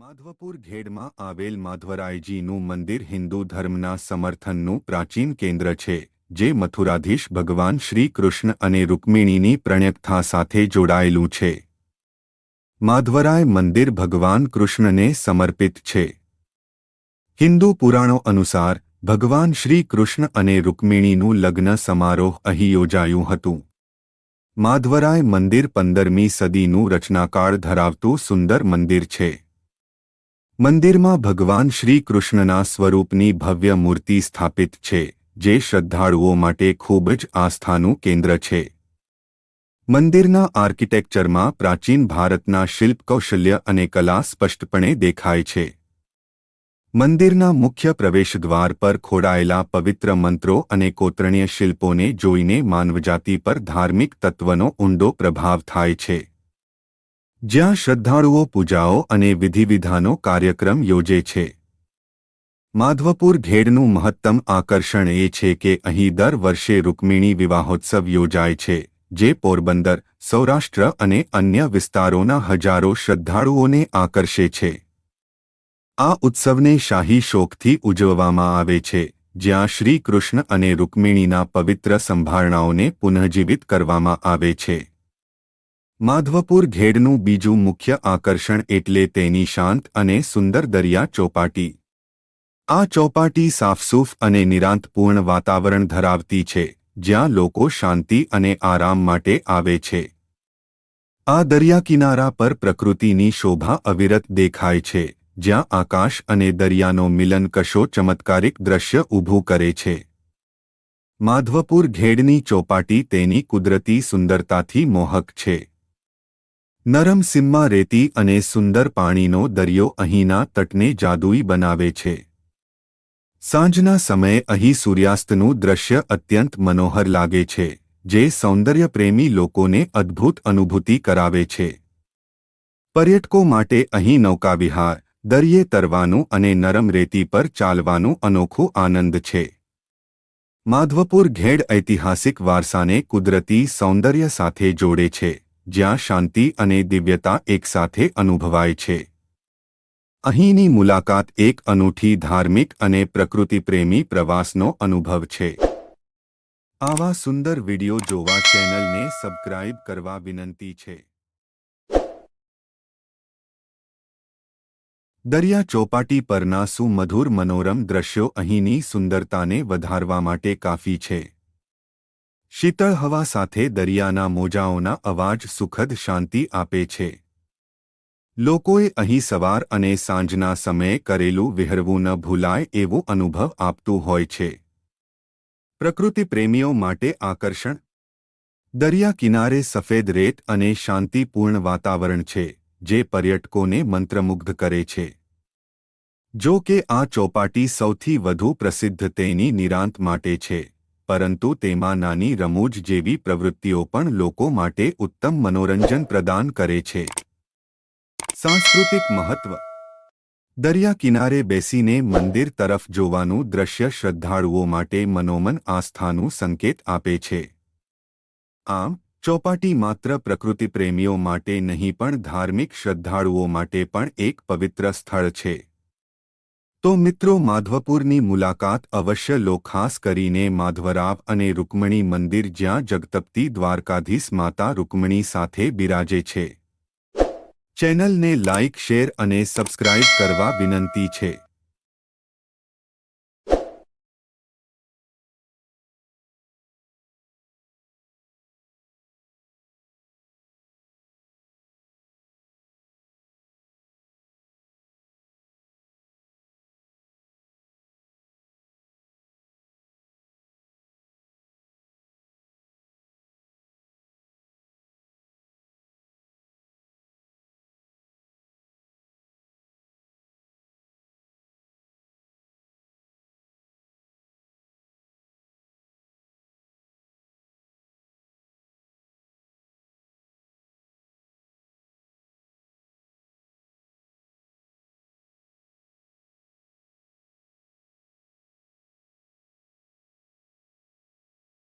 માધવપુર ઘેડમાં આવેલ માધવરાયજીનું મંદિર હિન્દુ ધર્મના સમર્થનનું પ્રાચીન કેન્દ્ર છે, જે મથુરાધીશ ભગવાન શ્રી કૃષ્ણ અને રૂકમિણીની પ્રણયકથા સાથે જોડાયેલું છે. માધવરાય મંદિર ભગવાન કૃષ્ણને સમર્પિત છે. હિન્દુ પુરાણો અનુસાર ભગવાન શ્રી કૃષ્ણ અને રૂકમિણીનું લગ્ન સમારોહ અહીં યોજાયું હતું. માધવરાય મંદિર 15મી સદીનું રચનાકાળ ધરાવતું સુંદર મંદિર છે. મંદિરમાં ભગવાન શ્રી કૃષ્ણના સ્વરૂપની ભવ્ય મૂર્તિ સ્થાપિત છે, જે શ્રદ્ધાળુઓ માટે ખૂબ જ આસ્થાનું કેન્દ્ર છે. મંદિરના આર્કિટેક્ચરમાં પ્રાચીન ભારતના શિલ્પ કૌશલ્ય અને કલા સ્પષ્ટપણે દેખાય છે. મંદિરના મુખ્ય પ્રવેશદ્વાર પર ખોડાયેલા પવિત્ર મંત્રો અને કોતરણીય શિલ્પોને જોઈને માનવજાતિ પર ધાર્મિક તત્વનો ઊંડો પ્રભાવ થાય છે. જ્યાં શ્રદ્ધાળુઓ પૂજાઓ અને વિધિવિધાનો કાર્યક્રમ યોજે છે. માધવપુર ઘેડનું મહત્તમ આકર્ષણ એ છે કે અહીં દર વર્ષે રૂકમિણી વિવાહોત્સવ યોજાય છે, જે પોરબંદર, સૌરાષ્ટ્ર અને અન્ય વિસ્તારોના હજારો શ્રદ્ધાળુઓને આકર્ષે છે. આ ઉત્સવને શાહી શોકથી ઉજવવામાં આવે છે, જ્યાં શ્રી કૃષ્ણ અને રૂકમિણીના પવિત્ર સંભારણાઓને પુનઃજીવિત કરવામાં આવે છે. માધવપુર ઘેડનું બીજું મુખ્ય આકર્ષણ એટલે તેની શાંત અને સુંદર દરિયા ચોપાટી. આ ચોપાટી સાફસૂફ અને નિરાંતપૂર્ણ વાતાવરણ ધરાવતી છે, જ્યાં લોકો શાંતિ અને આરામ માટે આવે છે. આ દરિયાકિનારા પર પ્રકૃતિની શોભા અવિરત દેખાય છે, જ્યાં આકાશ અને દરિયાનો મિલન કશો ચમત્કારિક દ્રશ્ય ઊભું કરે છે. માધવપુર ઘેડની ચોપાટી તેની કુદરતી સુંદરતાથી મોહક છે. નરમ સીમમાં રેતી અને સુંદર પાણીનો દરિયો અહીંના તટને જાદુઈ બનાવે છે. સાંજના સમયે અહીં સૂર્યાસ્તનું દ્રશ્ય અત્યંત મનોહર લાગે છે, જે સૌંદર્યપ્રેમી લોકોને અદ્ભુત અનુભૂતિ કરાવે છે. પર્યટકો માટે અહીં નૌકાવિહાર, દરિયે તરવાનું અને નરમ રેતી પર ચાલવાનું અનોખું આનંદ છે. માધવપુર ઘેડ ઐતિહાસિક વારસાને કુદરતી સૌંદર્ય સાથે જોડે છે, જ્યાં શાંતિ અને દિવ્યતા એકસાથે અનુભવાય છે. અહીંની મુલાકાત એક અનૂઠી ધાર્મિક અને પ્રકૃતિપ્રેમી પ્રવાસનો અનુભવ છે. આવા સુંદર વિડિયો જોવા ચેનલને સબસ્ક્રાઇબ કરવા વિનંતી છે. દરિયા ચોપાટી પરના સુમધુર મનોરમ દ્રશ્યો અહીંની સુંદરતાને વધારવા માટે કાફી છે. શીતળ હવા સાથે દરિયાના મોજાઓના અવાજ સુખદ શાંતિ આપે છે. લોકોએ અહીં સવાર અને સાંજના સમયે કરેલું વિહરવું ન ભૂલાય એવું અનુભવ આપતું હોય છે. પ્રકૃતિ પ્રેમીઓ માટે આકર્ષણ. દરિયા કિનારે સફેદ રેત અને શાંતિપૂર્ણ વાતાવરણ છે, જે પર્યટકોને મંત્રમુગ્ધ કરે છે. જો કે આ ચોપાટી સૌથી વધુ પ્રસિદ્ધ તેની નિરાંત માટે છે, પરંતુ તેમાં નાની રમૂજ જેવી પ્રવૃત્તિઓ પણ લોકો માટે ઉત્તમ મનોરંજન પ્રદાન કરે છે. સાંસ્કૃતિક મહત્વ. દરિયા કિનારે બેસીને મંદિર તરફ જોવાનું દ્રશ્ય શ્રદ્ધાળુઓ માટે મનોમન આસ્થાનું સંકેત આપે છે. આમ, ચોપાટી માત્ર પ્રકૃતિપ્રેમીઓ માટે નહીં પણ ધાર્મિક શ્રદ્ધાળુઓ માટે પણ એક પવિત્ર સ્થળ છે. તો મિત્રો, માધવપુરની મુલાકાત અવશ્ય લો, ખાસ કરીને માધવરાવ અને રૂકમણી મંદિર, જ્યાં જગતપતિ દ્વારકાધીશ માતા રૂકમણી સાથે બિરાજે છે. ચેનલને લાઇક, શેર અને સબસ્ક્રાઇબ કરવા વિનંતી છે.